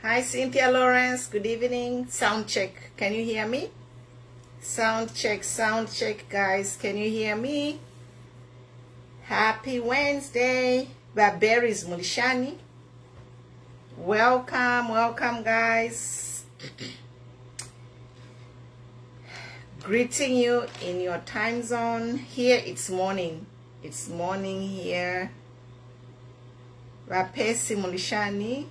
Hi, Cynthia Lawrence. Good evening. Sound check. Can you hear me? Sound check, guys. Can you hear me? Happy Wednesday. Barbaris Mulishani. Welcome, guys. Greeting you in your time zone. Here it's morning. It's morning here. Rapesi Mulishani.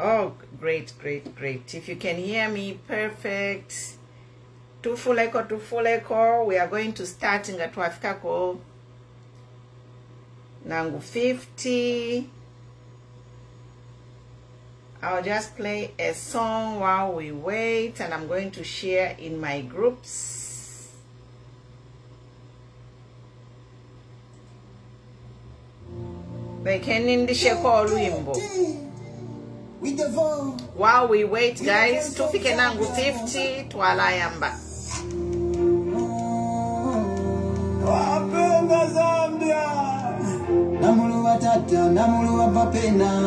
Oh, great. If you can hear me, perfect. Tufuleko. We are going to start in Gatwafikako. Nangu 50. I'll just play a song while we wait, and I'm going to share in my groups. While we wait, guys, tufike nangu 50 twalayamba. Zambia namulu watata namulu wapapena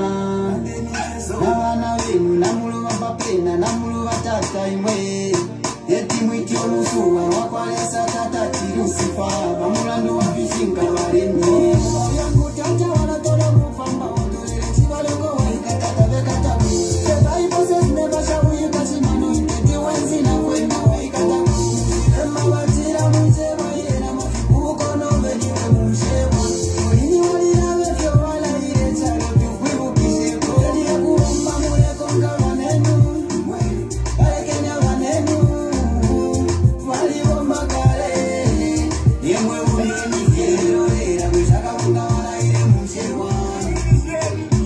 nawana wenu namulu wapapena namulu watata imwe yeti mwiti olusuwa wakwalesa tata tirusifa bamulandu wapishinga bareni yangu tata wanatola mufamba ondolele chibaloko waikatata bekatabu sebai poses nebashabu yukashimano inteti wenzi na kwenda waikatabu ema watira mwisema irena mafiku no veniwe mumshewa olini walirabe fyo wala ire chalo tukwibu kiseko eli ya kuomba mule konga wanenu kare kenya wanenu walibomba kare yemwe ulini kero era mwishaka munga wala ire mumshewa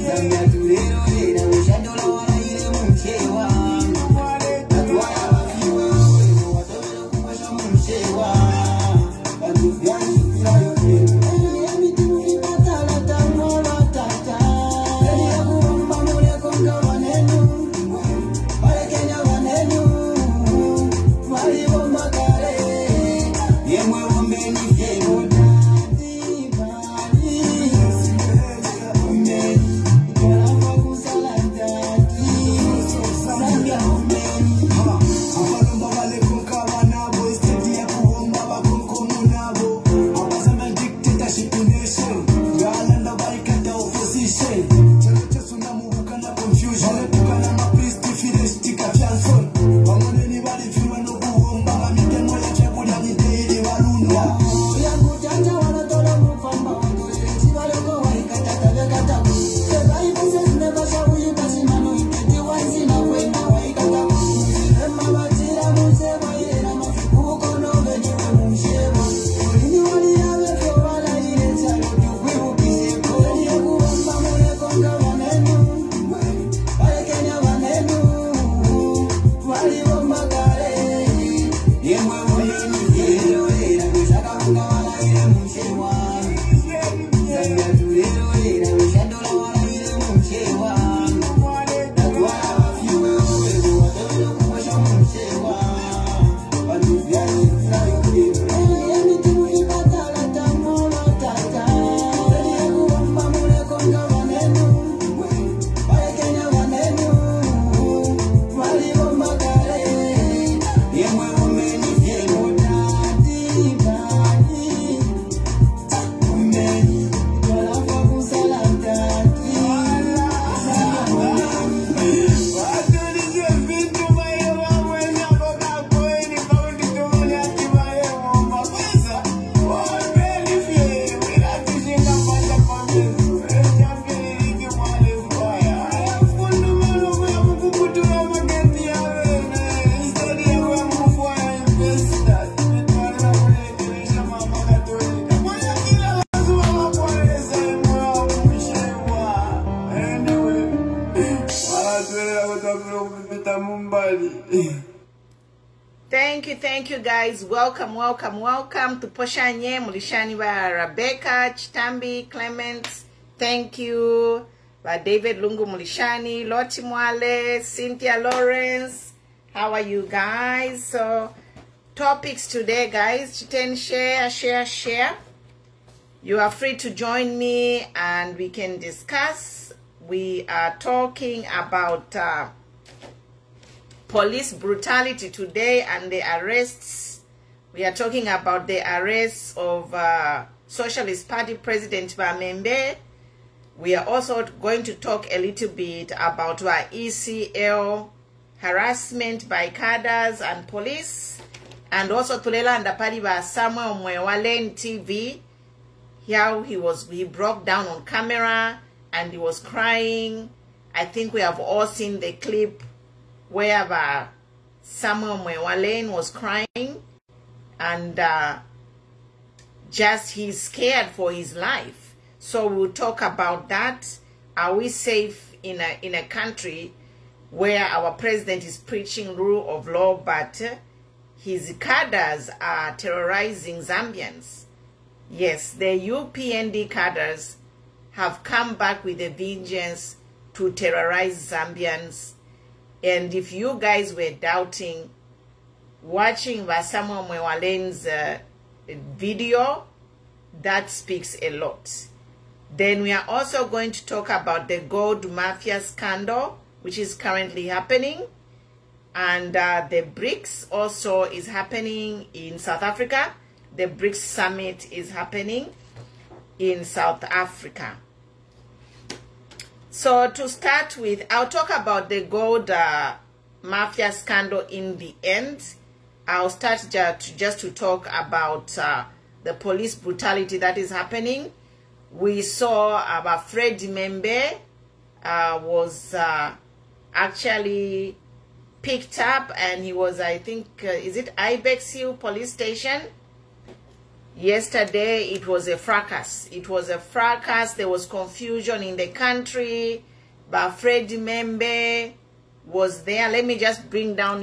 Zambia turero era mwishadola wala ire mumshewa natuwaya wafiwa wewe watobelo kumbasha mumshewa Thank you guys. Welcome to Poshanye Mulishani ba Rebecca Chitambi Clements. Thank you by David Lungu Mulishani, Loti Mwale, Cynthia Lawrence. How are you guys? So topics today, guys. Chiten share. You are free to join me and we can discuss we are talking about police brutality today and the arrests. We are talking about the arrests of Socialist Party President MEMBE. We are also going to talk a little bit about ECL harassment by cadres and police, and also tulela ndapali ba Samuel Mwewalen TV, how he broke down on camera and he was crying. I think we have all seen the clip where Samuel Mwewalen was crying, and just he's scared for his life. So we'll talk about that. Are we safe in a country where our president is preaching rule of law, but his cadres are terrorizing Zambians? Yes, the UPND cadres have come back with a vengeance to terrorize Zambians. And if you guys were doubting, watching Samuel Mwewalen's video, that speaks a lot. Then we are also going to talk about the gold mafia scandal, which is currently happening. And the BRICS also is happening in South Africa. The BRICS summit is happening in South Africa. So to start with, I'll talk about the gold mafia scandal in the end. I'll start just to talk about the police brutality that is happening. We saw about MEMBE was actually picked up, and he was, I think, is it Ibex Hill police station? Yesterday, it was a fracas. It was a fracas. There was confusion in the country. But MEMBE was there. Let me just bring up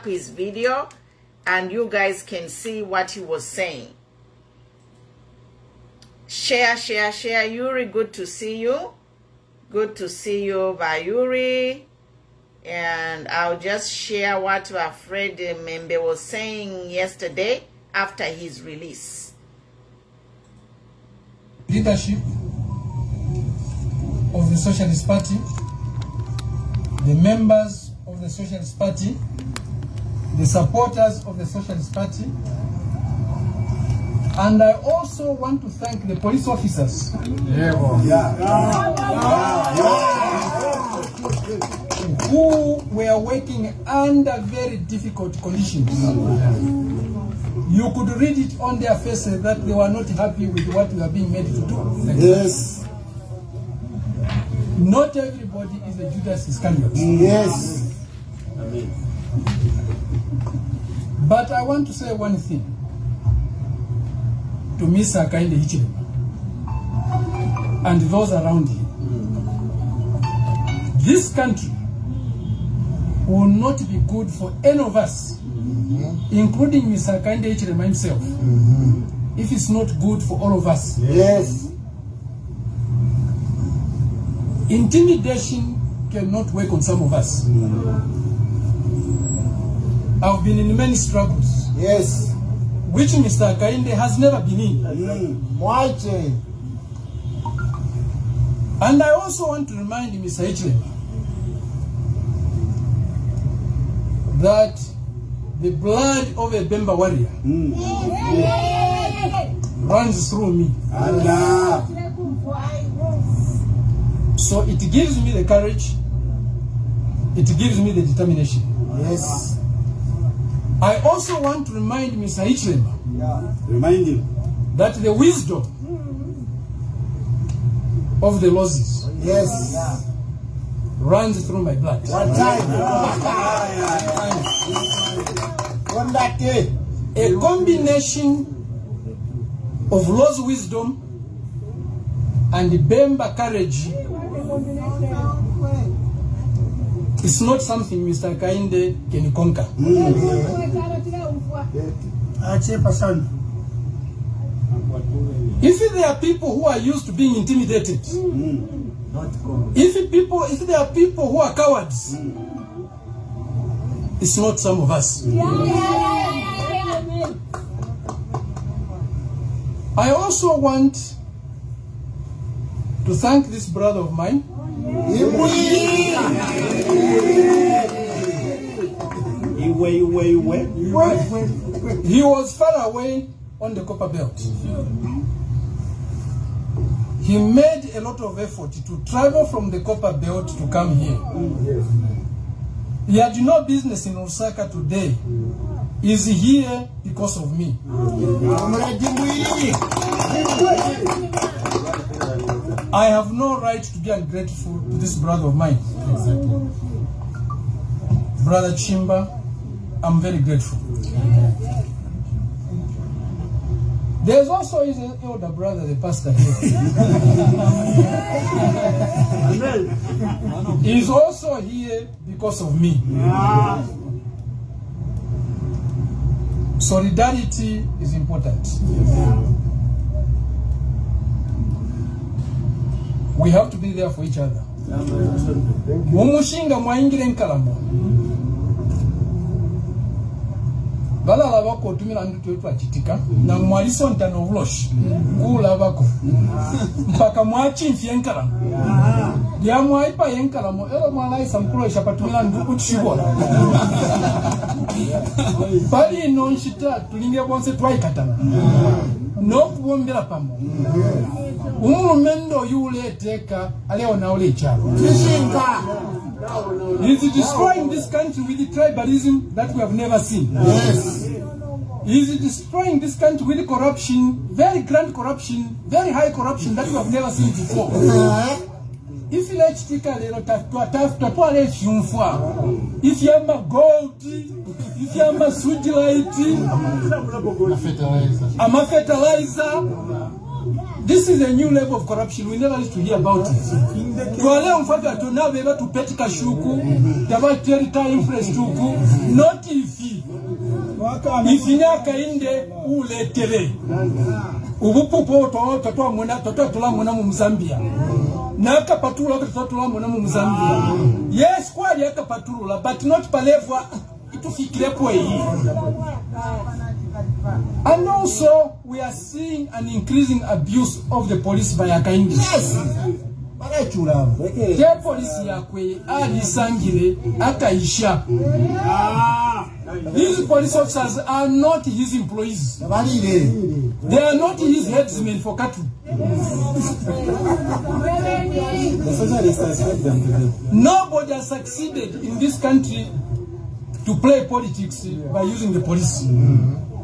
his video, and you guys can see what he was saying. Share, share, share. Yuri, good to see you. Good to see you, Yuri. And I'll just share what MEMBE was saying yesterday after his release. Leadership of the Socialist Party, the members of the Socialist Party, the supporters of the Socialist Party, and I also want to thank the police officers who were working under very difficult conditions. You could read it on their faces that they were not happy with what we are being made to do. Yes. Not everybody is a Judas Iscariot. Yes. But I want to say one thing to Mr. Kainde Hichilema and those around him. This country will not be good for any of us, including Mr. Kainde Hichilema himself, if it's not good for all of us. Yes. Intimidation cannot work on some of us. I've been in many struggles. Yes. Which Mr. Kainde has never been in. And I also want to remind Mr. Hichilema that the blood of a Bemba warrior runs through me. Allah. So it gives me the courage, it gives me the determination. Yes. I also want to remind Mr. Hichilema, Remind him that the wisdom of the losses runs through my blood. one time. A combination of Lord's wisdom and the Bemba courage is not something Mr. Kainde can conquer. If there are people who are used to being intimidated, if there are people who are cowards, it's not some of us. I also want to thank this brother of mine. He was far away on the copper belt. He made a lot of effort to travel from the copper belt to come here. He had no business in Osaka today. He's here because of me. I have no right to be ungrateful to this brother of mine. Brother Chimba, I'm very grateful. There's also his elder brother, the pastor here. He's also here because of me. Solidarity is important. We have to be there for each other. Mumushinga mwaingire nkalamo. Bala labako tumila ndutu wetu achitika na mwaliso ntano vlosh kula bako mpaka mwachi mfie nkalamo ya mwaipa yenkalamo elo mwalai samkulo ishapatumila nduku chibwa bali nonshita tulinge bonse twaikatana no kubombela pamo umumendo yule teka aleo na ule charo He's destroying this country with the tribalism that we have never seen. Yes. He's destroying this country with corruption, very grand corruption, very high corruption that we have never seen before. If you like to take a little if you have a gold, if you have a sweet a fertilizer, this is a new level of corruption. We never used to hear about it. To now be able to pet kashuku, about territory influence tuku, not if you kainde ule tele. Ubupupo toto muna mu Zambia. Naka patula toto muna mu Zambia. Yes, kwa yaka patula, but not palevwa itufikire kwa hii. And also, we are seeing an increasing abuse of the police by Akaindi. Yes! The police yakwe ali sangire akaisha. These police officers are not his employees. They are not his headsmen for cattle. Nobody has succeeded in this country to play politics by using the police.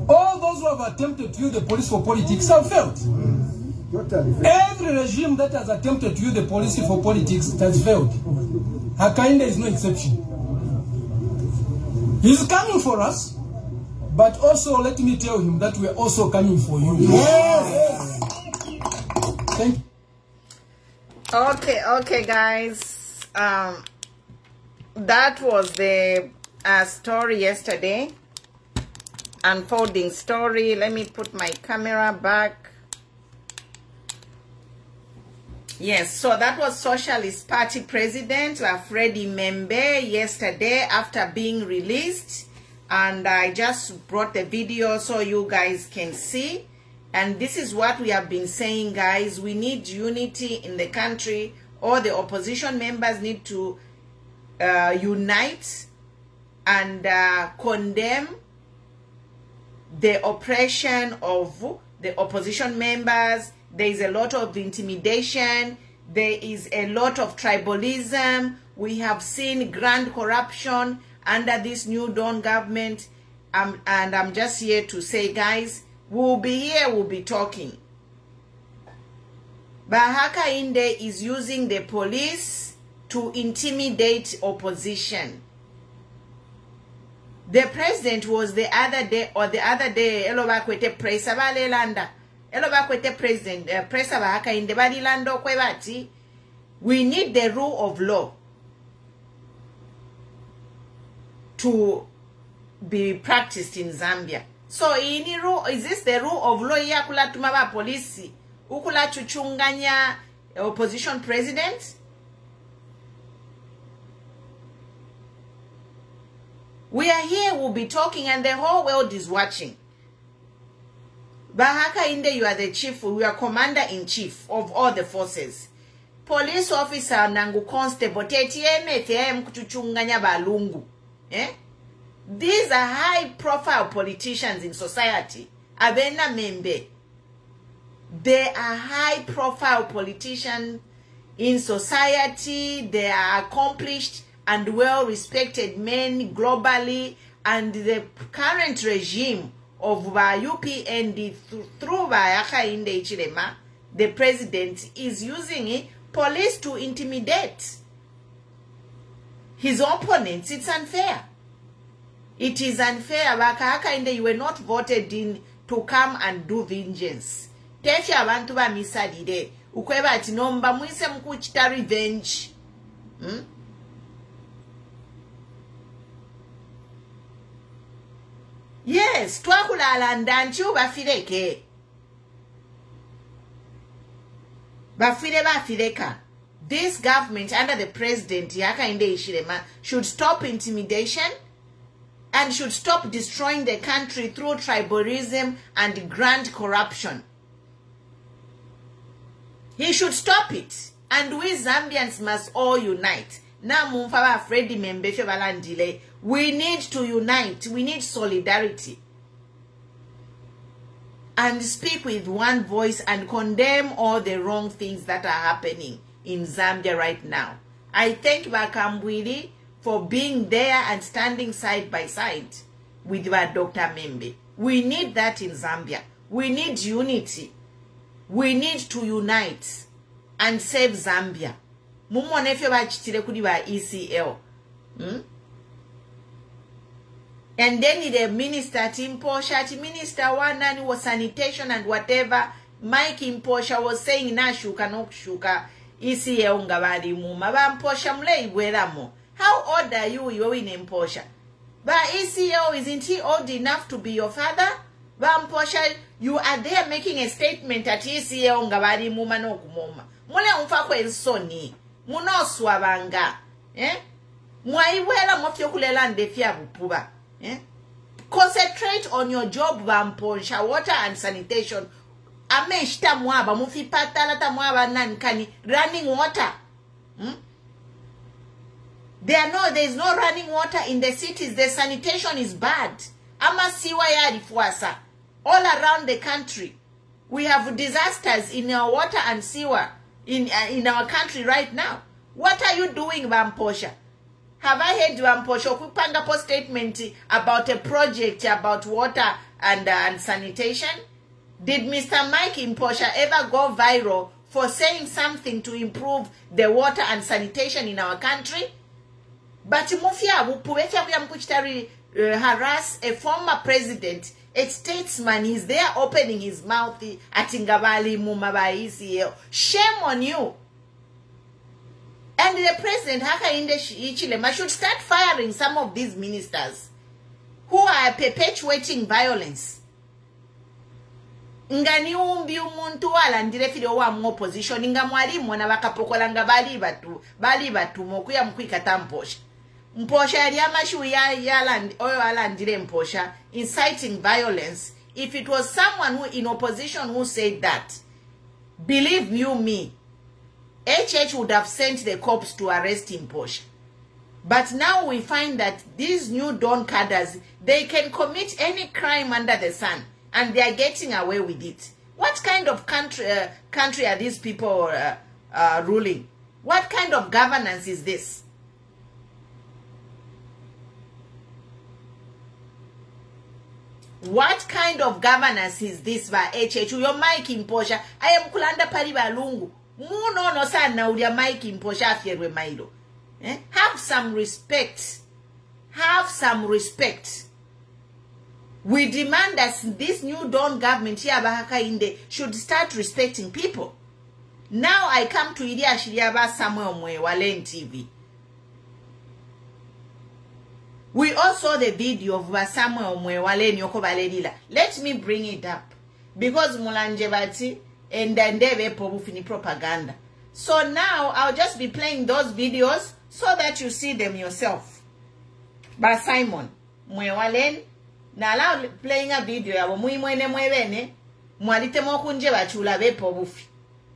All those who have attempted to use the police for politics have failed. Every regime that has attempted to use the police for politics has failed. Hakainde is no exception. He's coming for us, but also let me tell him that we are also coming for you. Yes. Thank you. Okay, guys. That was the story yesterday. Unfolding story. Let me put my camera back. Yes, so that was Socialist Party President Freddie MEMBE yesterday after being released, and I just brought the video so you guys can see. And this is what we have been saying, guys. We need unity in the country. All the opposition members need to unite and condemn the oppression of the opposition members. There is a lot of intimidation. There is a lot of tribalism. We have seen grand corruption under this new Dawn government. And I'm just here to say, guys, we'll be here, we'll be talking. Hakainde is using the police to intimidate opposition. The president was the other day, eloba kwete presa balelanda. Eloba kwete president, presa ba Hakainde balilando kwebati. We need the rule of law to be practiced in Zambia. So, is this the rule of law ya kula tumaba polisi? Ukula chuchunganya opposition president? We are here, we'll be talking, and the whole world is watching. Hakainde, you are the chief, you are commander-in-chief of all the forces. police officer nangu constable TTM kutuchunganya balungu. These are high profile politicians in society. Abena MEMBE. They are high profile politicians in society. They are accomplished and well respected men globally, and the current regime of UPND through Hakainde Hichilema, the president, is using police to intimidate his opponents. It's unfair. It is unfair. Hakainde, you were not voted in to come and do vengeance. Tefi abantu ba misadide. Ukweba ati nomba mwise mkuchita revenge. Yes, twakulala ndanchu bafireke. Bafireka. This government under the president Hakainde Hichilema should stop intimidation and should stop destroying the country through tribalism and grand corruption. He should stop it. And we Zambians must all unite. Now, we need to unite. We need solidarity. And speak with one voice and condemn all the wrong things that are happening in Zambia right now. I thank Bakambwili for being there and standing side by side with Dr. MEMBE. We need that in Zambia. We need unity. We need to unite and save Zambia. Mumonefyo bachitire kuri ba ECL. And then the minister Timposha, minister Wanani was sanitation and whatever. Mike Imposha was saying na shuka no shuka ECL ngabali muma ba Mposha mle igweramo. How old are you? You're in Imposha. But ECL, isn't he old enough to be your father? Bamposha, you are there making a statement at ECL ngabali muma no kumoma. Mule umfako ensoni. Muno swabanga. Mwaiwela mofyo kulela ndefia bupuba. Concentrate on your job, Bamposha, water and sanitation. Ameshta mwaba, mufipata lata mwaba nankani, running water. There is no running water in the cities. The sanitation is bad. Ama siwa yadi fuasa. All around the country, we have disasters in our water and sewer in our country right now. What are you doing, Bamposha? Have I heard Bamposha kupanga post statement about a project about water and sanitation? Did Mr. Mike Imposha ever go viral for saying something to improve the water and sanitation in our country? But Mafia harass a former president, a statesman. Is there opening his mouth at Ingabali Mumabaisi. Shame on you. And the president Hakainde Hichilema should start firing some of these ministers who are perpetuating violence. Ngani umbi umuntu wala ndirefide wa opposition nga mwalimu na bakapokola nga bali batu mokuya mkwikata Mposha. Mposha yali amashu yalandire Mposha inciting violence. If it was someone who in opposition who said that, believe you me, HH would have sent the cops to arrest Mposha. But now we find that these new Don cadres, they can commit any crime under the sun, and they are getting away with it. What kind of country are these people ruling? What kind of governance is this? What kind of governance is this by HH? Your Mike Imposha. I am kulanda pariba lungu. Muno no sana ulia Mike Imposha afierwe mailo. Have some respect. Have some respect. We demand that this new Dawn government here Hakainde should start respecting people. Now I come to Idia Shiriaba Samuel Mwewalen TV. We also saw the video of Samuel Mwewale Nyoko Valerila. Let me bring it up. Because Mulanjebati and Dandeve Pobufini propaganda. So now I'll just be playing those videos so that you see them yourself. By Simon Mwewalen. Now playing a video ya mwimwene mwebene. Mwalite mokunje bachula be pobufi.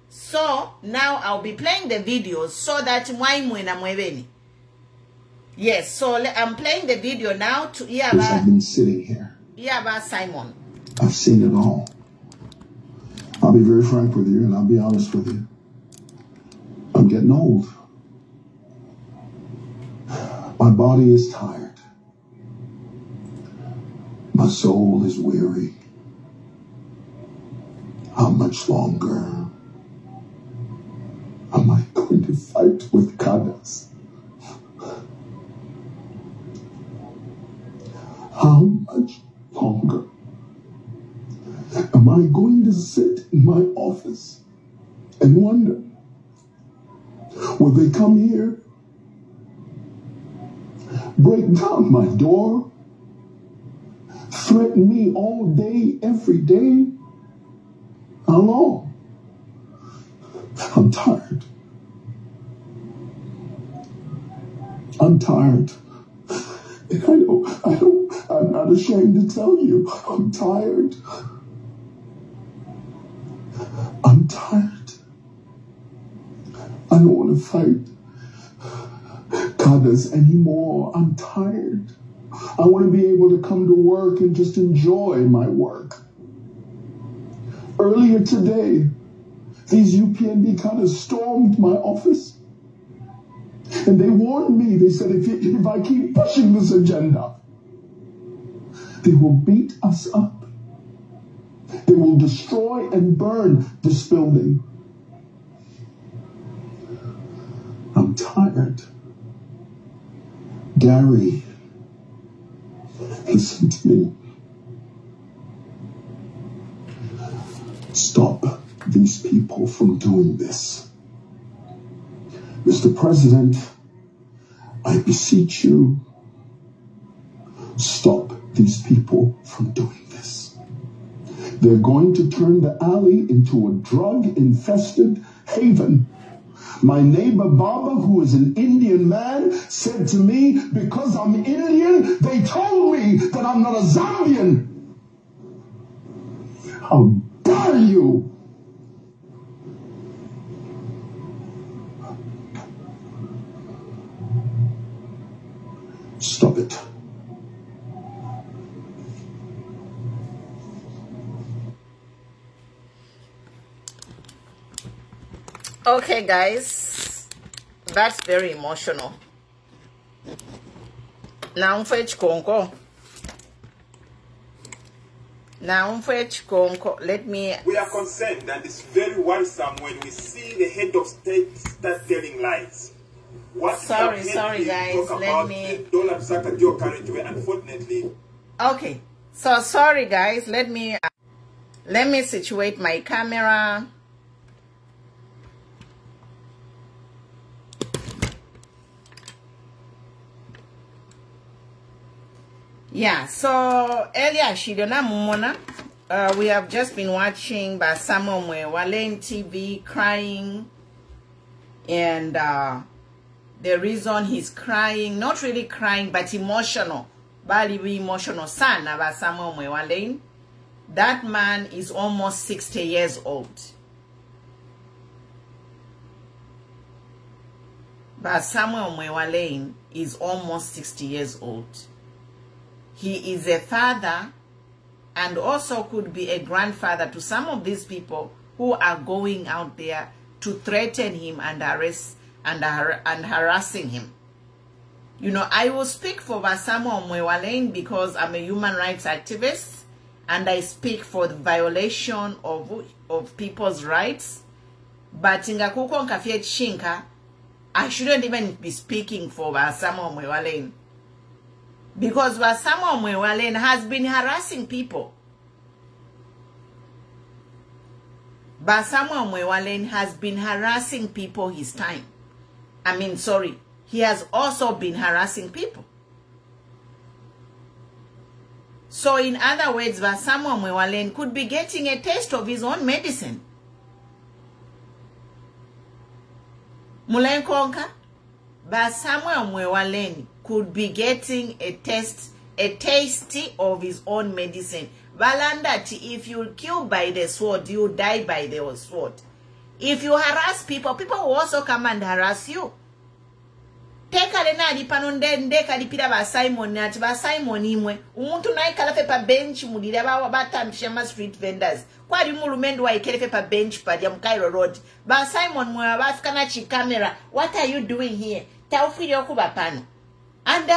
So now I'll be playing the videos so that mweveni. Yes, so I'm playing the video now to hear about. I've been sitting here. Hear about Simon. I've seen it all. I'll be very frank with you, and I'll be honest with you. I'm getting old. My body is tired. My soul is weary. How much longer am I going to fight with CADRES? How much longer am I going to sit in my office and wonder, will they come here, break down my door, threaten me all day, every day? How long? I'm tired. I'm tired. And I'm not ashamed to tell you, I'm tired. I'm tired. I don't want to fight CADRES anymore. I'm tired. I want to be able to come to work and just enjoy my work. Earlier today, these UPND CADRES stormed my office. And they warned me, they said, if I keep pushing this agenda, they will beat us up. They will destroy and burn this building. I'm tired. Gary, listen to me. Stop these people from doing this. Mr. President, I beseech you, stop these people from doing this. They're going to turn the alley into a drug-infested haven. My neighbor Baba, who is an Indian man, said to me, because I'm Indian, they told me that I'm not a Zambian. How dare you? Stop it. Okay, guys, that's very emotional. Now, let me. We are concerned, and it's very worrisome when we see the head of state start telling lies. Sorry, guys. Let me. Unfortunately. Okay, so sorry, guys. Let me situate my camera. Yeah, so earlier Shidona Mumona, we have just been watching by Samuel Mwewale TV crying, and the reason he's crying, not really crying, but emotional, very emotional sana by Samuel Mwewale. That man is almost 60 years old. But Samuel Mwewale is almost 60 years old. He is a father and also could be a grandfather to some of these people who are going out there to threaten him and harassing him. You know, I will speak for Samuel Mwewale because I'm a human rights activist and I speak for the violation of people's rights. But Ingakuko Nkafie Chinka, I shouldn't even be speaking for Samuel Mwewale. Because Samuel Mwewale has been harassing people. Samuel Mwewale has been harassing people his time. He has also been harassing people. So in other words, Samuel Mwewale could be getting a taste of his own medicine. Mulenkonka, Samuel Mwewale could be getting a taste of his own medicine. Valanda, if you kill by the sword, you die by the sword. If you harass people, people will also come and harass you. Teka lena alipano ndeka alipira ba Simon ati ba Simon imwe umuntu nayi kalafe pa bench mulira batambisha street vendors kwali mulumendo wa ikelefe pa bench pa ya Mkairo Road ba Simon mwe abafika na chi camera. What are you doing here? Taufiri okuba pano. And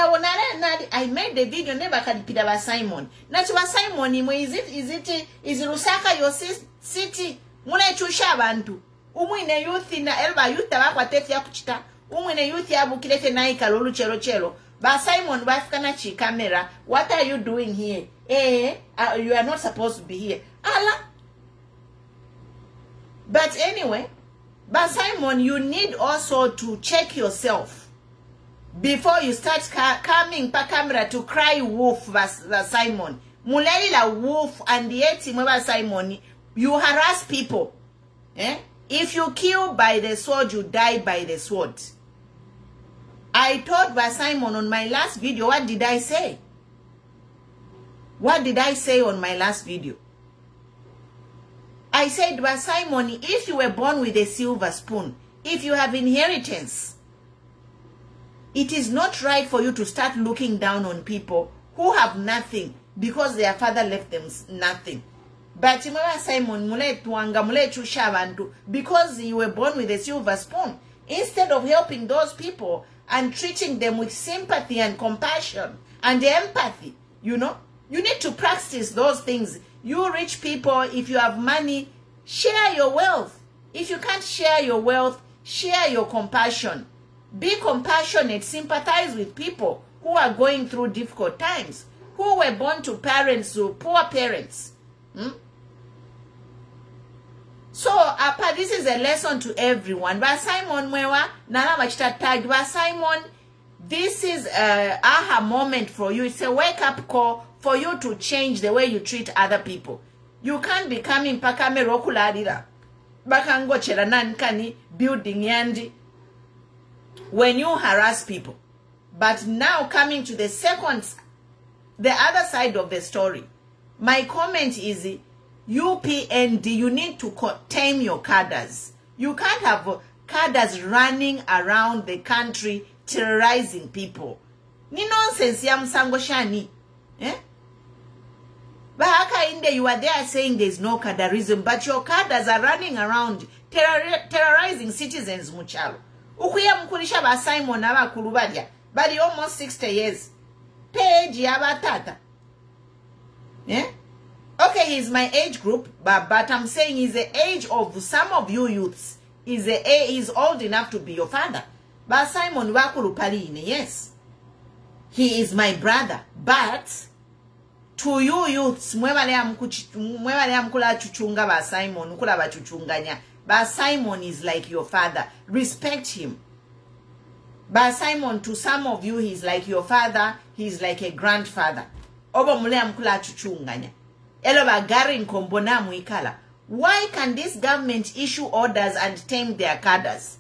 I made the video never kalipira ba Simon. Nati ba Simon imwe is Lusaka your city muna chusha abantu. Umwine youth na elba youth abakwatete ya kuchita. Umwine youth yabukilete naika lolu chelo. Ba Simon bafika chi camera. What are you doing here? You are not supposed to be here. Allah. But anyway, Ba Simon, you need also to check yourself before you start coming pa camera to cry wolf. Ba Simon. Muleli la wolf and yet Ba Simon, you harass people. If you kill by the sword, you die by the sword. I told Ba Simon on my last video, what did I say? What did I say on my last video? I said, Ba Simon, if you were born with a silver spoon, if you have inheritance, it is not right for you to start looking down on people who have nothing because their father left them nothing. But Simon, because you were born with a silver spoon, instead of helping those people and treating them with sympathy and compassion and empathy, you know, you need to practice those things. You rich people, if you have money, share your wealth. If you can't share your wealth, share your compassion. Be compassionate, sympathize with people who are going through difficult times, who were born to parents, to poor parents. So, this is a lesson to everyone. Ba Simon Mwewa, Nana Machita tag. Ba Simon, this is a aha moment for you. It's a wake-up call for you to change the way you treat other people. You can't be coming pakame rokuladira. Bakango cheranan kani building yandi when you harass people. But now coming to the other side of the story. My comment is UPND, you need to tame your cadres. You can't have cadres running around the country terrorizing people. Ni nonsense ya msango shani. Bahaka inde, you are there saying there's no cadreism, but your cadres are running around terrorizing citizens muchalo. Ukuya mkulisha Ba Simon na bakulubadia, bali almost 60 years. Page ya batata. Okay, he's my age group, but I'm saying he's the age of some of you youths. He's old enough to be your father. But Simon Wakurupaline, yes. He is my brother. But to you youths, mwebale amkula chuchunga Ba Simon, ukula ba chuchunganya. Ba Simon is like your father. Respect him. Ba Simon, to some of you, he's like your father. He's like a grandfather. Oba mule amkula chuchunganya. Why can this government issue orders and tame their cadres?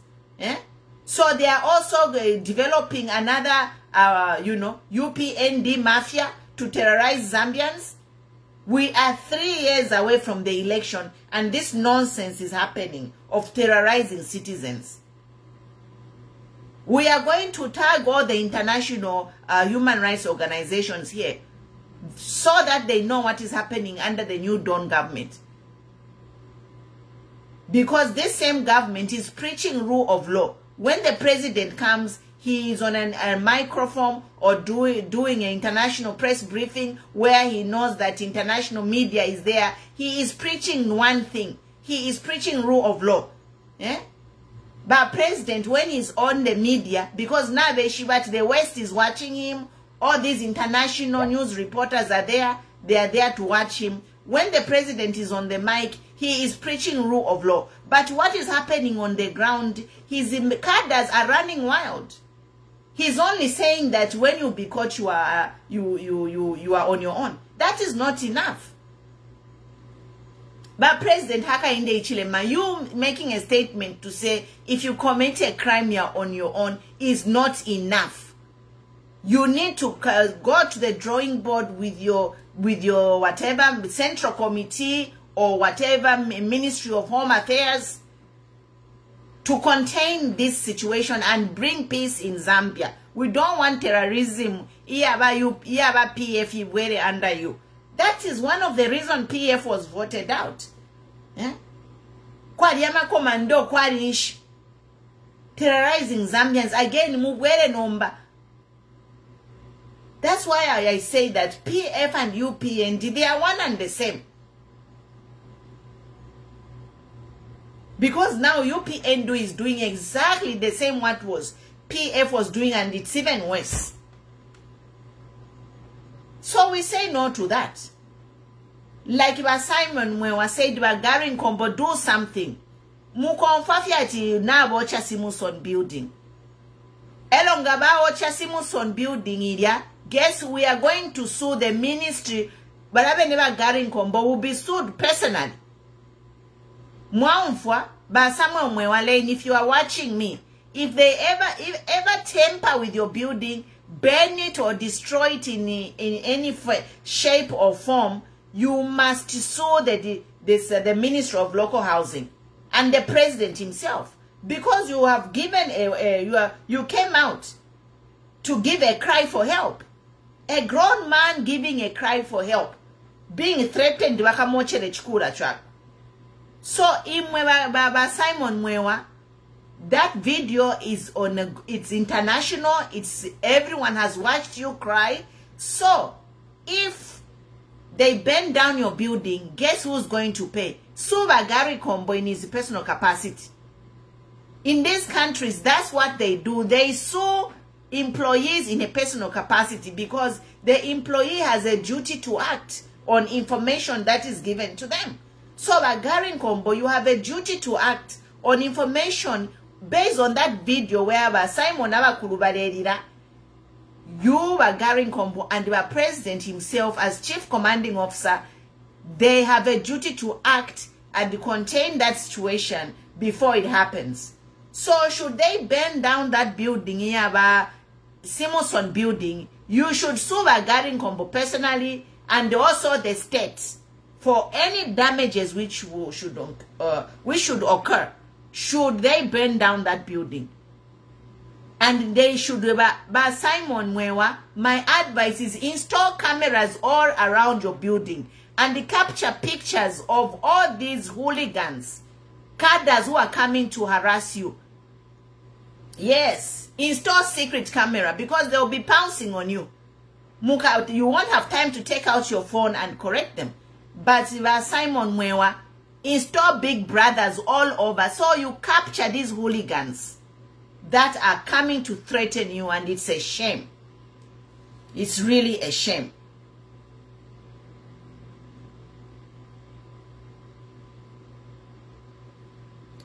So they are also developing another, UPND Mafia to terrorize Zambians. We are 3 years away from the election, and this nonsense is happening of terrorizing citizens. We are going to tag all the international human rights organizations here, so that they know what is happening under the new Dawn government. Because this same government is preaching rule of law. When the president comes, he is on a microphone or doing an international press briefing where he knows that international media is there. He is preaching one thing. He is preaching rule of law. But president, when he's on the media, because now the West is watching him, all these international news reporters are there. They are there to watch him. When the president is on the mic, he is preaching rule of law. But what is happening on the ground, his cadres are running wild. He's only saying that when you be caught, you are on your own. That is not enough. But President Hakainde Hichilema, you making a statement to say if you commit a crime, you're on your own is not enough. You need to go to the drawing board with your whatever central committee or whatever Ministry of Home Affairs to contain this situation and bring peace in Zambia. We don't want terrorism. PF under you. That is one of the reasons PF was voted out. Kwaliyama commando kwalish terrorizing Zambians again. Mugwele nomba. That's why I say that PF and UPND, they are one and the same. Because now UPND is doing exactly the same what was PF was doing, and it's even worse. So we say no to that. Like Simon Mwewa said, Garin Kombo, do something. Mukonfafiati na bocha Simuson building. Elongaba ocha Simuson building idia. Guess we are going to sue the ministry, but I never Garin Kombo will be sued personally. Mwaumfwa, but someone Mwewale, if you are watching me, if they ever tamper with your building, burn it or destroy it in any shape or form, you must sue the Minister of Local Housing and the President himself, because you have given you came out to give a cry for help. A grown man giving a cry for help, being threatened. So Baba Simon Mwewa, that video is on it's international. It's everyone has watched you cry. So if they burn down your building, guess who's going to pay? Suva Gary Kombo in his personal capacity. In these countries, that's what they do. They sue employees in a personal capacity because the employee has a duty to act on information that is given to them. So Gary Kombo, you have a duty to act on information based on that video where Simon Navakurubarera, you were Gary Kombo and the president himself as chief commanding officer, they have a duty to act and contain that situation before it happens. So should they burn down that building here, Simonson building, you should sue Gary Kombo personally and also the state for any damages which should occur. Should they burn down that building? And they should, by Simon Mwewa, my advice is install cameras all around your building and capture pictures of all these hooligans, CADRES who are coming to harass you. Yes, install secret camera because they'll be pouncing on you. You won't have time to take out your phone and correct them. But Simon Mwewa, install big brothers all over so you capture these hooligans that are coming to threaten you, and it's a shame. It's really a shame.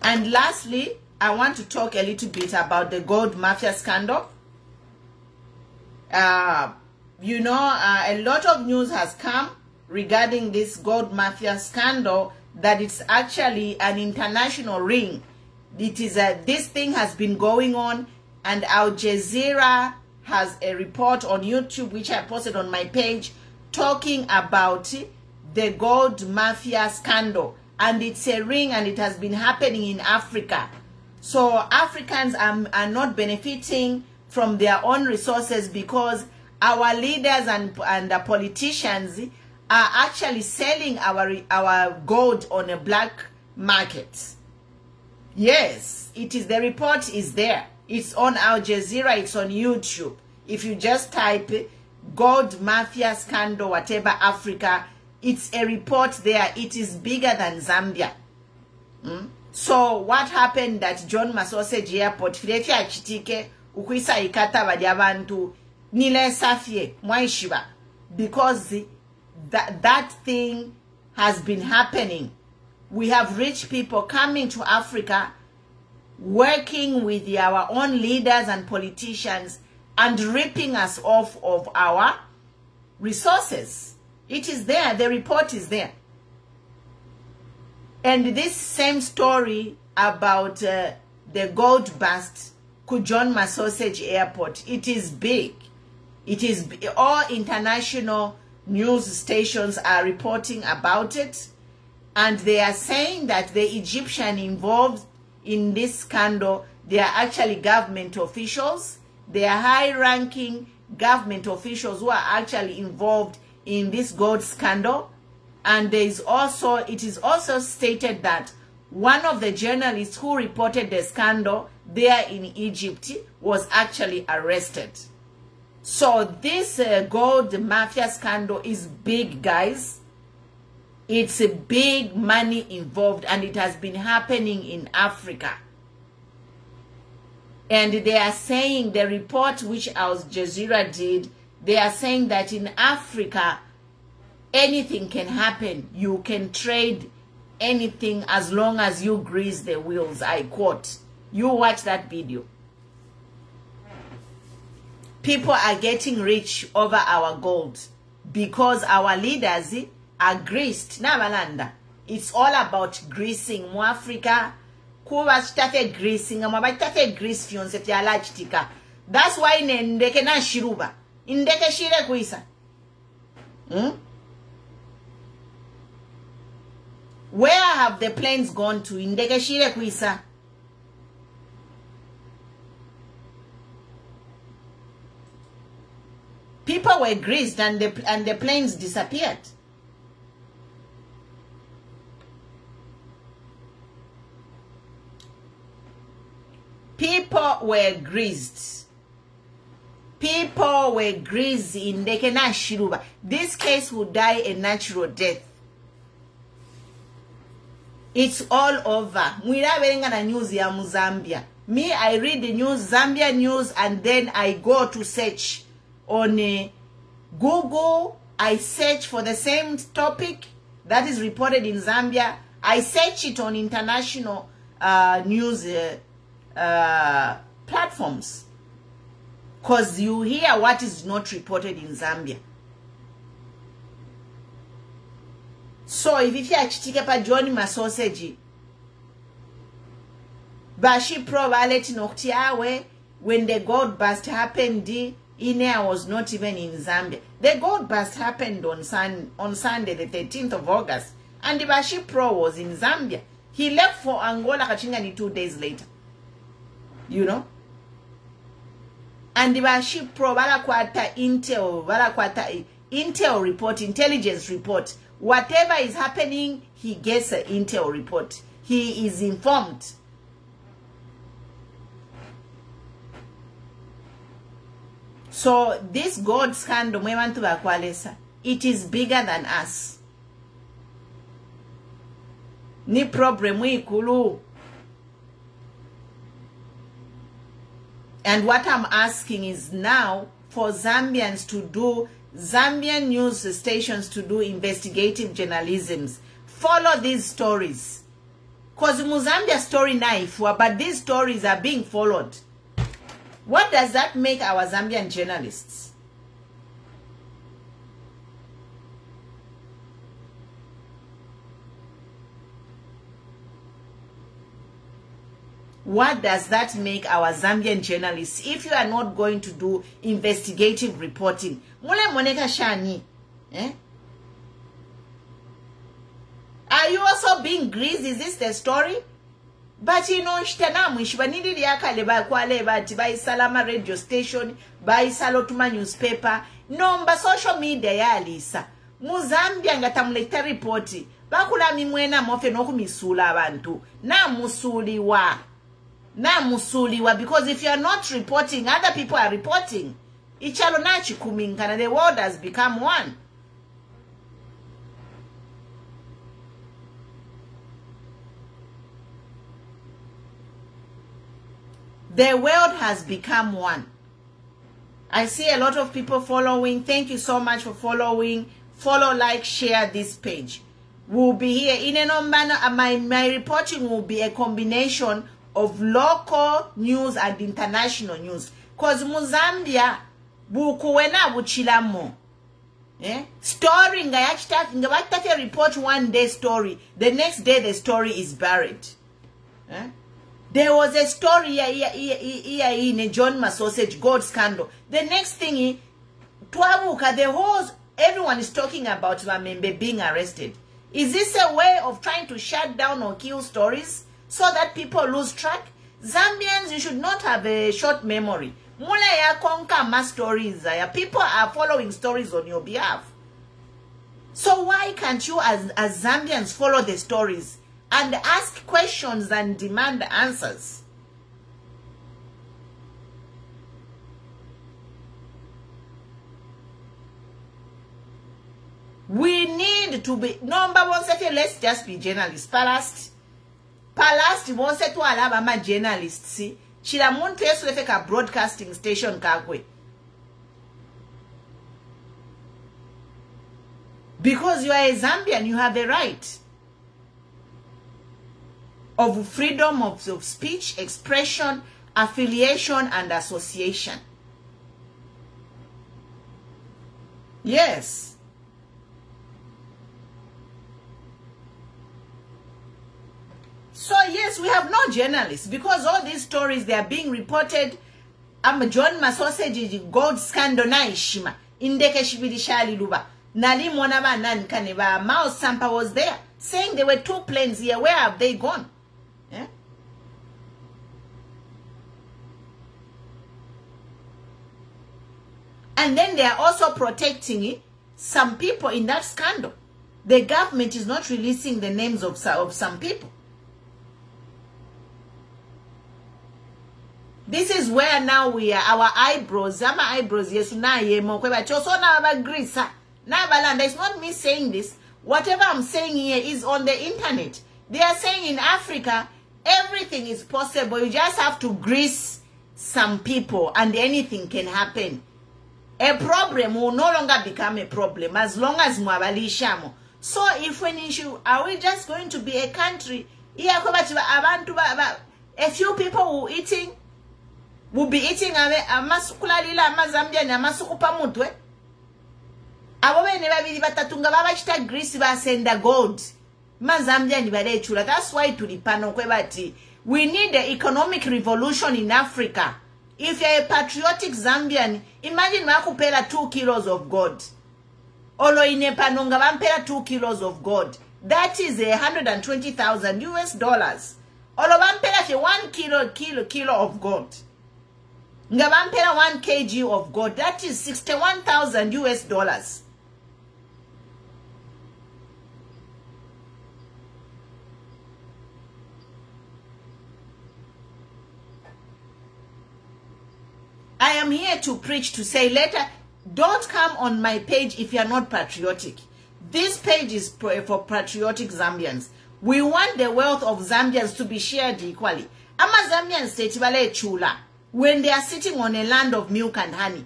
And lastly, I want to talk a little bit about the gold mafia scandal. You know, a lot of news has come regarding this gold mafia scandal, that it's actually an international ring. It is this thing has been going on, and Al Jazeera has a report on YouTube which I posted on my page talking about the gold mafia scandal, and it's a ring and it has been happening in Africa. So Africans are not benefiting from their own resources because our leaders and the politicians are actually selling our gold on a black market. Yes, it is. The report is there. It's on Al Jazeera. It's on YouTube. If you just type gold mafia scandal, whatever, Africa, it's a report there. It is bigger than Zambia. So what happened that John Massausage Airport, Filefia Chitike, Ukuisa Ikata Vadiabantu, Nile Safie, Mwaishiba, because that thing has been happening. We have rich people coming to Africa, working with our own leaders and politicians and ripping us off of our resources. It is there. The report is there. And this same story about the gold bust, John Massausage Airport, it is big. It is all international news stations are reporting about it, and they are saying that the Egyptian involved in this scandal, they are actually government officials. They are high-ranking government officials who are actually involved in this gold scandal. And it is also stated that one of the journalists who reported the scandal there in Egypt was actually arrested. So this gold mafia scandal is big, guys. It's a big money involved, and it has been happening in Africa. And they are saying, the report which Al Jazeera did, they are saying that in Africa, anything can happen. You can trade anything as long as you grease the wheels. I quote. You watch that video. People are getting rich over our gold because our leaders are greased. Nabalanda. It's all about greasing. Mu Africa, kuba chitafe greasing. Amaba chitafe grease fionse tiala chitika. That's why ndeke na shiruba. Indeke shire kuisa. Where have the planes gone to? Indeke shire kuisa. People were greased and the planes disappeared. People were greased. People were greased in Dekena Shiruba. This case would die a natural death. It's all over. Mwira berenga na news ya Zambia. Me, I read the news, Zambia news, and then I go to search on Google. I search for the same topic that is reported in Zambia. I search it on international news platforms. Because you hear what is not reported in Zambia. So if you achitike pa Johnny Masoseji, Bashi probability nokti awe, when the gold bust happened, Inea was not even in Zambia. The gold bust happened on Sunday, the 13th of August. And the Bashi Pro was in Zambia. He left for Angola Kachingani 2 days later. You know? And the Bashi Pro, Balakwata Intel report, intelligence report. Whatever is happening, he gets an intel report. He is informed. So this gold scandal, it is bigger than us. Ni problem ikulu. And what I'm asking is now for Zambians to do, Zambian news stations to do investigative journalism. Follow these stories. Because Zambia story knife, but these stories are being followed. What does that make our Zambian journalists? What does that make our Zambian journalists if you are not going to do investigative reporting? Mule moneka shani. Are you also being greased? Is this the story? But you know, shbanidi yaka leba kwa leba tibai salama radio station, bai salotuma newspaper, nomba social media ya Lisa. Muzambia ngatamuleta reporti. Bakula mimwena mofe noku misula abantu. Na musuliwa. Because if you are not reporting, other people are reporting. Ichalo nachi kumingana, the world has become one. The world has become one. I see a lot of people following. Thank you so much for following. Follow, like, share this page. We'll be here. In a number, my reporting will be a combination of local news and international news. Because Zambia, bukuwena buchilamo. Story, nga report one day story. The next day the story is buried. There was a story here in a John Masoseji gold scandal. The next thing, everyone is talking about MEMBE being arrested. Is this a way of trying to shut down or kill stories? so that people lose track. Zambians, you should not have a short memory. Mule ya konka ma stories. People are following stories on your behalf. So why can't you as Zambians follow the stories and ask questions and demand answers? We need to be number one. Let's just be journalists. Palast won't say to allow my journalists. See, Chila muntu yesu lefeka broadcasting station kakwe. Because you are a Zambian, you have the right of freedom of speech, expression, affiliation, and association. Yes. So yes, we have no journalists because all these stories, they are being reported. John Masoseji gold scandal na ishima indeke shibidi shali luba nali monaba nan kaneba Mao Sampa was there saying there were 2 planes here. Where have they gone? Yeah? And then they are also protecting some people in that scandal. The government is not releasing the names of some people. This is where now we are. Our eyebrows, Zama eyebrows, yes, na ye mo kweba choso na ba grisa na balanda. It's not me saying this. Whatever I'm saying here is on the internet. They are saying in Africa everything is possible. You just have to grease some people and anything can happen. A problem will no longer become a problem as long as mwabalishamo. So if when issue, are we just going to be a country? A few people will be eating amasukulalila amazambia na amasukupa mutwe. Awobe ne babiri batatunga babachita Greece basenda gold. Mazambia ni balechula. That's why tulipano kwebati. We need the economic revolution in Africa. If you're a patriotic Zambian, imagine wakupela 2 kilos of gold. Olo inepanonga wampela 2 kilos of gold. That is $120,000 US. Olo wampela fe 1 kilo of gold. Ngabampela 1 kg of gold. That is $61,000 US. I am here to preach, to say later, don't come on my page if you are not patriotic. This page is for patriotic Zambians. We want the wealth of Zambians to be shared equally. Ama Zambians say chula when they are sitting on a land of milk and honey.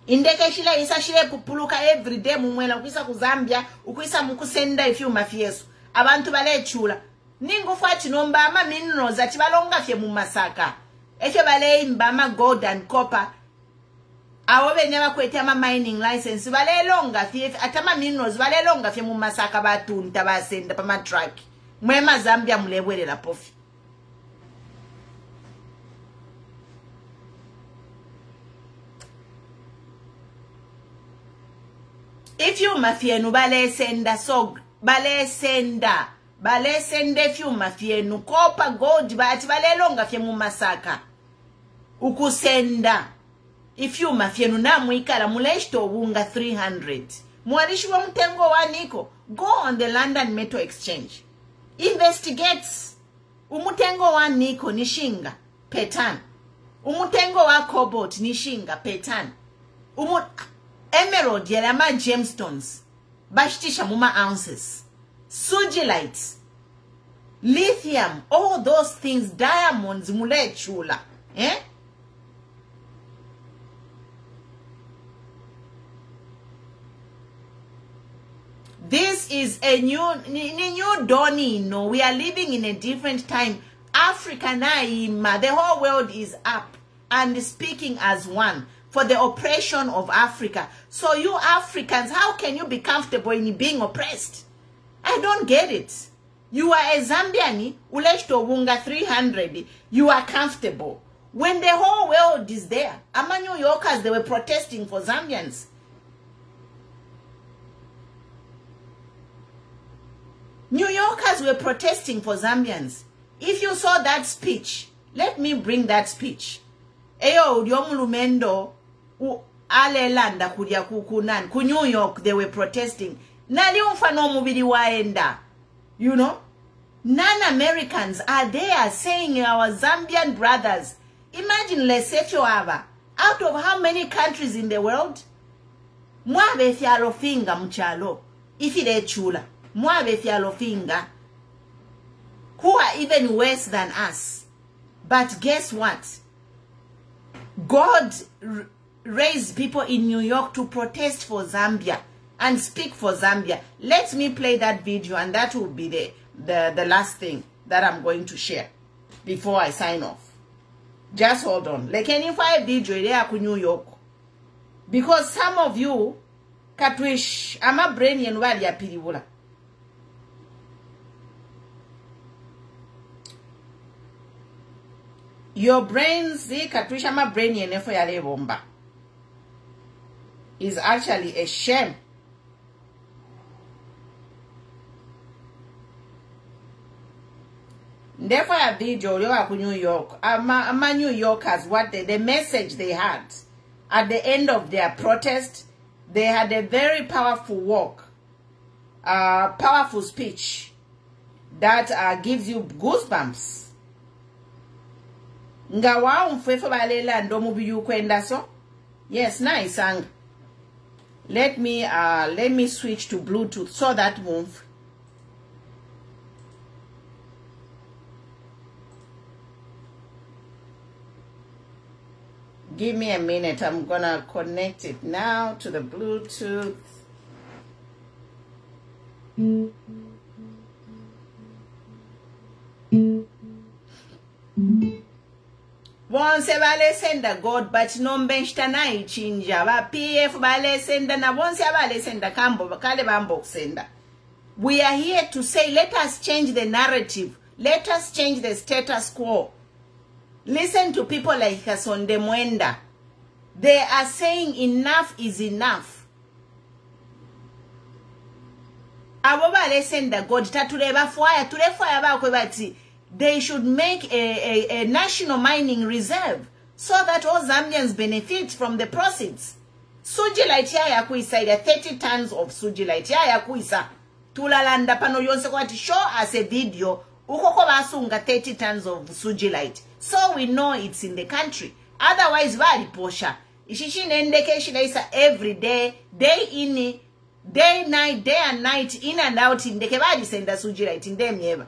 Indeke shila isa shile pupuluka every day mumwela ukisa ku Zambia, ukisa mukusenda ifyu mafiesu. Abantu bale chula. Ningu fati nomba ama minerals ati balonga fye mumasaka. Eche bale imbama gold and copper. Awobe nyama kwete ama mining license. Bale longa fye atama minerals bale longa fye mumasaka batunta basenda pa matruck. Mwema Zambia mulebwele la pofi. If you mafia nu bale senda sog bale senda if you mafia nu copper gold bati bale longa fye mumasaka ukusenda if you mafia nu na muikala muleshto wunga 300 mwarishi wa mtengo wa niko go on the London Metal Exchange investigates umutengo wa niko nishinga petan umutengo wa cobalt nishinga petan emerald yelama gemstones bashitisha muma ounces sugilites lithium all those things diamonds mule chula This is a new dawning. No, we are living in a different time. Africa naima, the whole world is up and speaking as one for the oppression of Africa. So you Africans, how can you be comfortable in being oppressed? I don't get it. You are a Zambiani, uleshto wunga 300, you are comfortable. When the whole world is there, ama New Yorkers, they were protesting for Zambians. New Yorkers were protesting for Zambians. If you saw that speech, let me bring that speech. Eyo Lumendo alelanda kudia kukunan ku New York, they were protesting. Nali umfano mubili waenda. You know? Non-Americans are there saying our Zambian brothers. Imagine Lesotho ava. Out of how many countries in the world? Mwabe fialo finga mchalo. Ifide chula. Mwabe fialo finga. Who are even worse than us. But guess what? God raised people in New York to protest for Zambia and speak for Zambia. Let me play that video, and that will be the last thing that I'm going to share before I sign off. Just hold on. Like any fire video there to New York. Because some of you katwish ama brain and wali ya piliwula. Your brains katwish ama brain yenefo ya lebomba is actually a shame. Therefore, a video to New York. Ama New Yorkers, what the message they had at the end of their protest, they had a very powerful walk, powerful speech that gives you goosebumps. Ngawa umfefo balela ndo mubiyu kwenda so. Yes, nice. And let me switch to Bluetooth so that move. Give me a minute. I'm gonna connect it now to the Bluetooth. Once bale senda God, but no benchtana ichinja. Ba PF bale senda na once bale senda kambo bakale bambo senda. We are here to say, let us change the narrative. Let us change the status quo. Listen to people like Kasonde Mwenda. They are saying enough is enough. Aboba listen the God tatureba fire ba kwebati. They should make a national mining reserve so that all Zambians benefit from the proceeds. Sujilite ya kuisa ida 30 tons of sujilite ya kuisa. Tulalanda pano yonse kwati show us a video ukoko basunga 30 tons of sujilite. So we know it's in the country. Otherwise, very posha. Ishishin indication is every day, day in, day night, day and night, in and out in the kebadi senda sujilite in them never.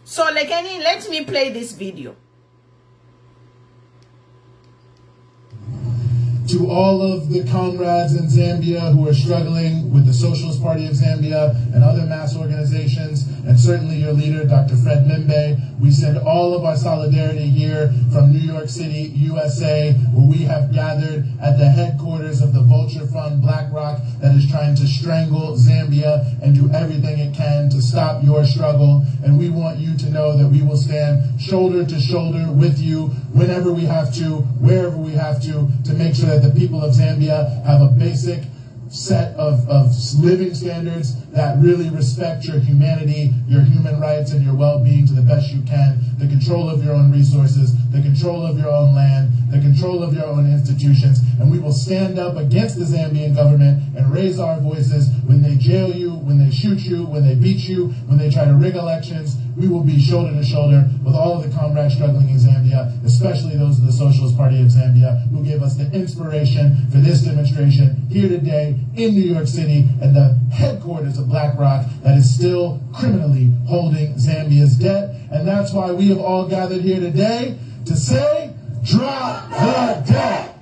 So like any, let me play this video. To all of the comrades in Zambia who are struggling with the Socialist Party of Zambia and other mass organizations, and certainly your leader, Dr. Fred MEMBE, we send all of our solidarity here from New York City, USA, where we have gathered at the headquarters of the Vulture Fund BlackRock that is trying to strangle Zambia and do everything it can to stop your struggle. And we want you to know that we will stand shoulder to shoulder with you whenever we have to, wherever we have to make sure that the people of Zambia have a basic set of living standards that really respect your humanity, your human rights, and your well-being to the best you can, the control of your own resources, the control of your own land, the control of your own institutions, and we will stand up against the Zambian government and raise our voices when they jail you, when they shoot you, when they beat you, when they try to rig elections. We will be shoulder to shoulder with all of the comrades struggling in Zambia, especially those of the Socialist Party of Zambia, who gave us the inspiration for this demonstration here today in New York City at the headquarters of BlackRock that is still criminally holding Zambia's debt. And that's why we have all gathered here today to say, drop the debt!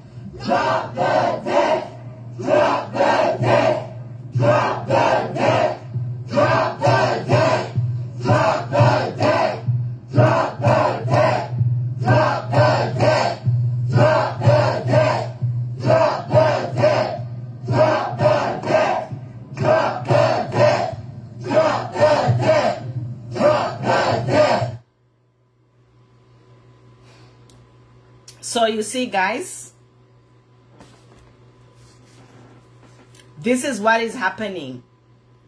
Drop the debt! Drop the debt! Drop the debt! Drop the debt! Drop the debt! Drop the debt! Drop the debt! Drop the debt! Drop the debt! Drop the debt! Drop the debt! Drop the debt! Drop the debt! So you see, guys, This is what is happening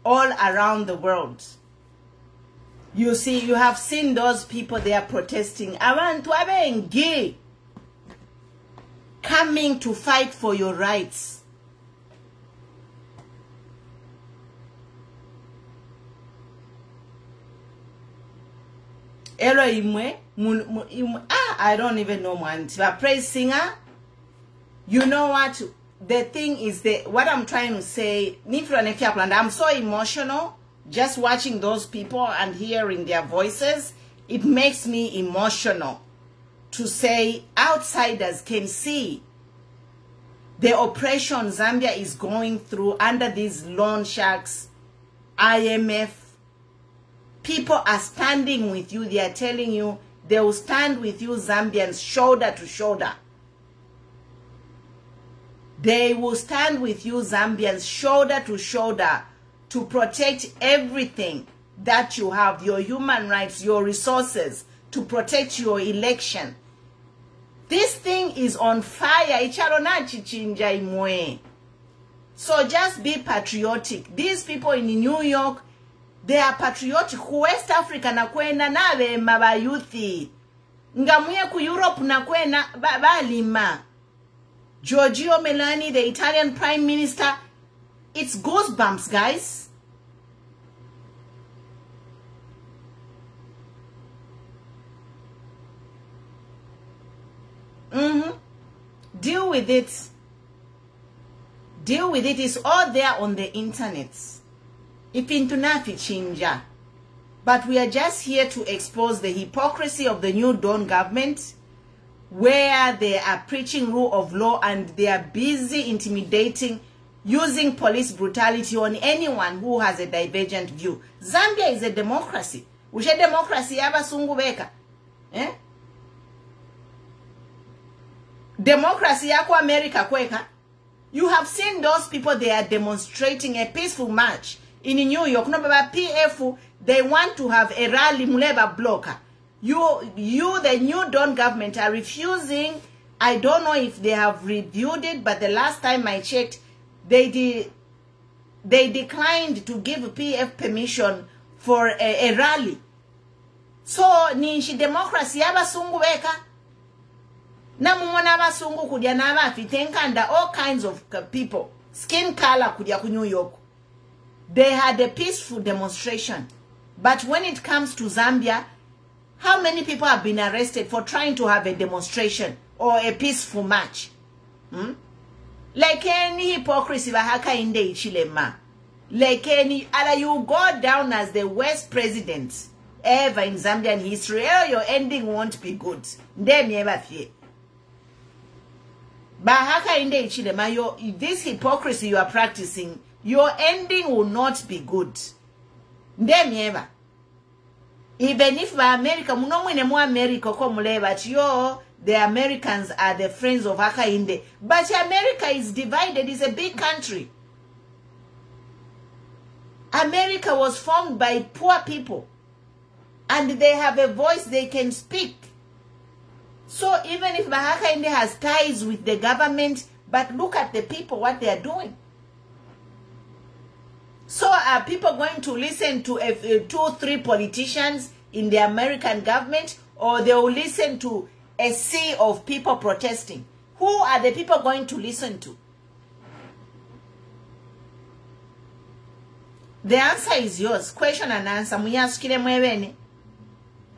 all around the world. You see, you have seen those people, they are protesting. Abantu abengi coming to fight for your rights. I don't even know man. Praise singer. You know what? The thing is that what I'm trying to say, I'm so emotional just watching those people and hearing their voices. It makes me emotional to say outsiders can see the oppression Zambia is going through under these loan sharks, IMF. People are standing with you. They are telling you they will stand with you, Zambians, shoulder to shoulder. They will stand with you, Zambians, shoulder to shoulder to protect everything that you have, your human rights, your resources, to protect your election. This thing is on fire. So just be patriotic. These people in New York, they are patriotic. West Africa na kwena nawe maba youthi. Ngamuye ku Europe na kwena balima. Giorgio Meloni, the Italian Prime Minister. It's goosebumps, guys. Deal with it. Deal with it. It's all there on the internet. But we are just here to expose the hypocrisy of the New Dawn government, where they are preaching rule of law and they are busy intimidating, using police brutality on anyone who has a divergent view. Zambia is a democracy. Ushe democracy yaba sungubeka. Eh? Democracy yako America kweka. You have seen those people, they are demonstrating a peaceful march in New York. No, but PF, they want to have a rally, muleba blocker. You, the New Dawn government are refusing. I don't know if they have reviewed it, but the last time I checked, they declined to give PF permission for a rally. So, nishi democracy yaba sungu weka. Na mumona basungu kudia na mafitenkanda all kinds of people. Skin color kudia ku New York. They had a peaceful demonstration. But when it comes to Zambia, how many people have been arrested for trying to have a demonstration or a peaceful march? Like any hypocrisy bahaka inde ichilema. Like any other, you go down as the worst president ever in Zambian history. Your ending won't be good. Bahaka inde ichilema, this hypocrisy you are practicing, your ending will not be good. Even if America, America, but the Americans are the friends of Hakainde. But America is divided. It's a big country. America was formed by poor people. And they have a voice they can speak. So even if Hakainde has ties with the government, but look at the people, what they are doing. So are people going to listen to 2-3 politicians in the American government, or they will listen to a sea of people protesting? Who are the people going to listen to? The answer is yours. Question and answer. Muyaskile mwebene.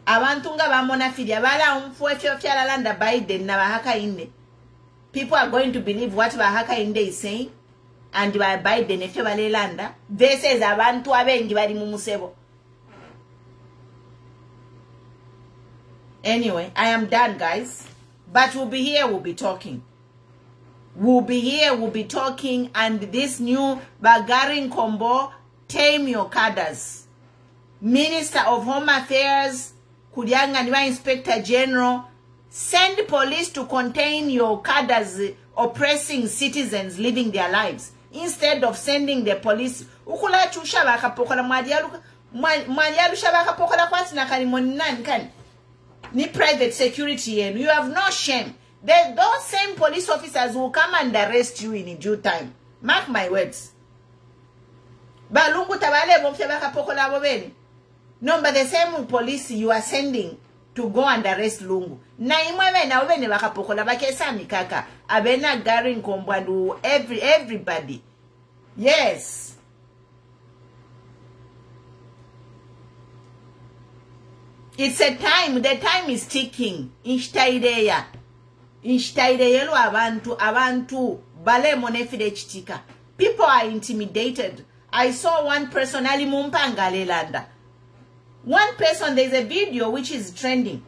Abantunga bamona fidia bala umfuefyo landa Biden na Hakainde. People are going to believe what Hakainde is saying. And by Biden efyo bale landa. This is abantu abengi bali mumusebo. Anyway, I am done, guys. But we'll be here, we'll be talking. We'll be here, we'll be talking. And this new Bagarin combo, tame your cadres. Minister of Home Affairs, Kudyanga Niwa Inspector General, send police to contain your cadres oppressing citizens living their lives. Instead of sending the police, ukula chusha bakapokola madialu shabakapokola kwati na kalimoni nani kani. Ni private security and you have no shame. Those same police officers will come and arrest you in due time. Mark my words. Balungu tabale bomfya bakapokola bobeni. No, but the same police you are sending to go and arrest Lungu. Na imwe na obene bakapokola bakesami kaka. Abena garin kombwandu everybody. Yes. It's a time. The time is ticking. Inshtaideya. Inshtaideya abantu bale monefide chitika. People are intimidated. I saw one person ali mumpanga lelanda. One person, there's a video which is trending.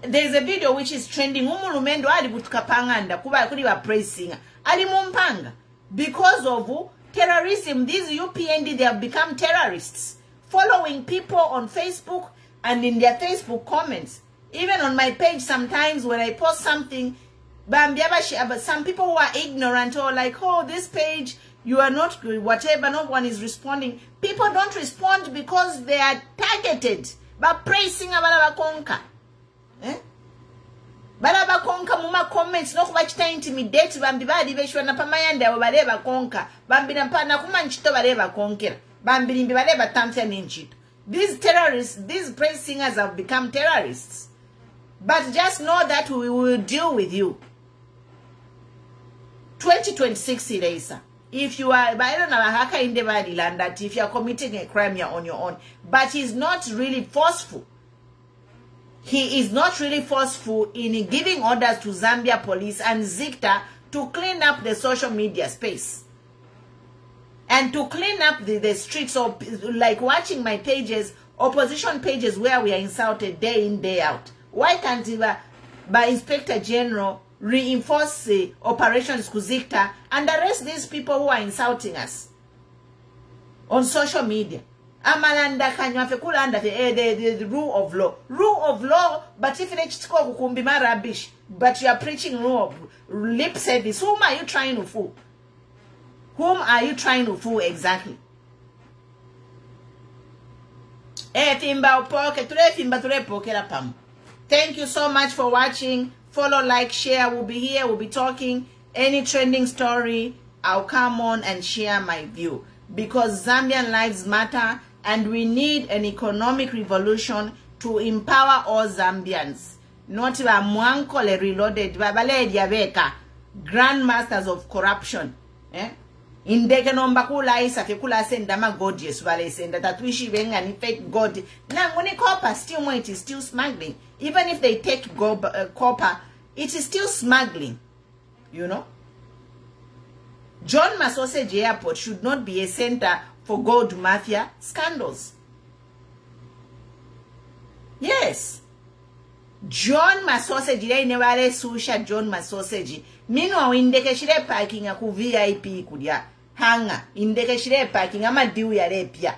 There's a video which is trending. Umulumendo ali butukapanganda kuba kuli ba praise singer. Ali mumpanga because of terrorism. These UPND, they have become terrorists, following people on Facebook and in their Facebook comments. Even on my page, sometimes when I post something, some people who are ignorant or like, oh, this page, you are not whatever, no one is responding. People don't respond because they are targeted. But praising about konka. Balaba konka muma comments no kubachita intimidate bambi badi beshwa na pamayande baleba konka bambi nampana kuma nchito baleba konkera bambi limbi baleba tamtya ninchito. These terrorists, these praise singers have become terrorists. But just know that we will deal with you. 2026 Ilaisa. If you are, I don't know how in the land that if you are committing a crime, you're on your own. But he's not really forceful. He is not really forceful in giving orders to Zambia police and Zicta to clean up the social media space. And to clean up the streets of, like watching my pages, opposition pages where we are insulted day in, day out. Why can't by Inspector General reinforce operations Kuzikta and arrest these people who are insulting us on social media? Amalanda kanywa fekulanda the rule of law. Rule of law, but if it's kukumbima rubbish, but you are preaching rule of lip service. Whom are you trying to fool? Whom are you trying to fool exactly? Thank you so much for watching. Follow, like, share. We'll be here. We'll be talking. Any trending story, I'll come on and share my view. Because Zambian lives matter and we need an economic revolution to empower all Zambians. Not la mwankole reloaded. Babale diabeka. Grandmasters of corruption. Indeke nomba kula isa kula senda ma god yes vale senda tatwishi venga ni fake god. Na ngoni copper still it is still smuggling. Even if they take copper, it is still smuggling. You know? John Massausage Airport should not be a center for gold mafia scandals. Yes. John Massausage inewale susha John Massausage. Mino indeke shire parking ya ku VIP kudia. Hanga indeke shire parking ama diu ya repia.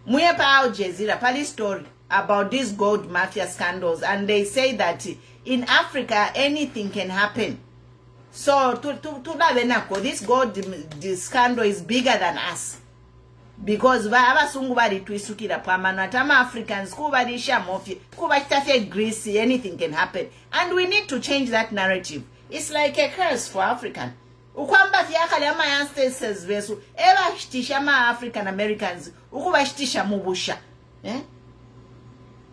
Muye pa Al Jazeera pali story about these gold mafia scandals, and they say that in Africa anything can happen. So this gold scandal is bigger than us. Because abasungu bali twisukira pamano atama Africans kubali shamofi kubachitafe greasy, anything can happen, and we need to change that narrative. It's like a curse for African. Ukwamba fiakali ama ancestors vesu eba shitisha ma African Americans ukubashitisha mubusha.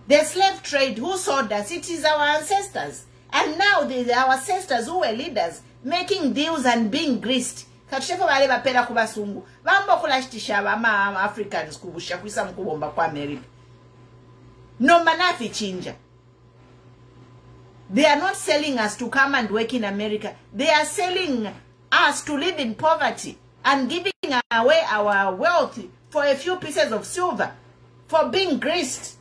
The slave trade, who sold us? It is our ancestors, and now our ancestors who were leaders making deals and being greased. Katushefa wale bapela kubasungu bambo kulashitisha ama Africans kubusha kuisa mkubomba kwa America. No manafi chinja. They are not selling us to come and work in America. They are selling us to live in poverty and giving away our wealth for a few pieces of silver, for being greased.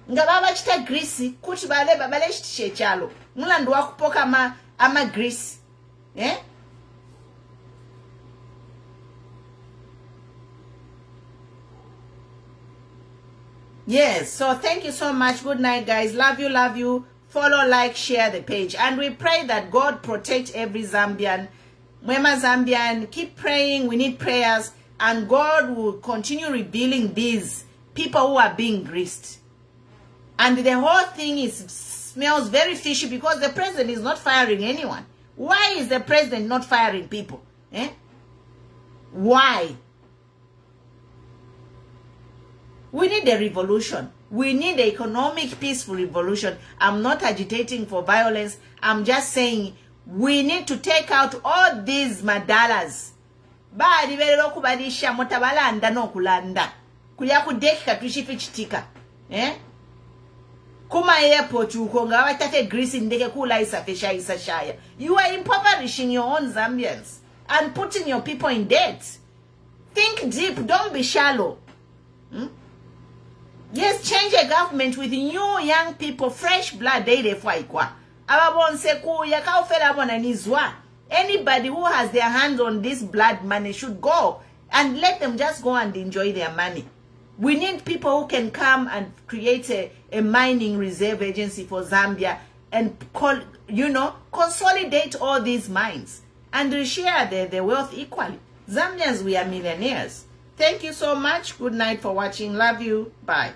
Ngababa chita greasy kuti bale babale shitishe chalo mulandu wakupoka ama grease. Yes, so thank you so much. Good night, guys. Love you, love you. Follow, like, share the page. And we pray that God protect every Zambian. Mwema Zambian, keep praying. We need prayers. And God will continue revealing these people who are being greased. And the whole thing smells very fishy because the president is not firing anyone. Why is the president not firing people? Eh? Why? We need a revolution. We need an economic, peaceful revolution. I'm not agitating for violence. I'm just saying we need to take out all these madalas. Badi belero kubadisha motabalanda no kulanda. Kuya kudeka tushifichitika. Eh? Kuma airport ukonga watate grease ndeke kula isafisha isashaya. You are impoverishing your own Zambians and putting your people in debt. Think deep, don't be shallow. Yes, change a government with new young people, fresh blood. Anybody who has their hands on this blood money should go and let them just go and enjoy their money. We need people who can come and create a mining reserve agency for Zambia and consolidate all these mines and share the wealth equally. Zambians, we are millionaires. Thank you so much. Good night for watching. Love you. Bye.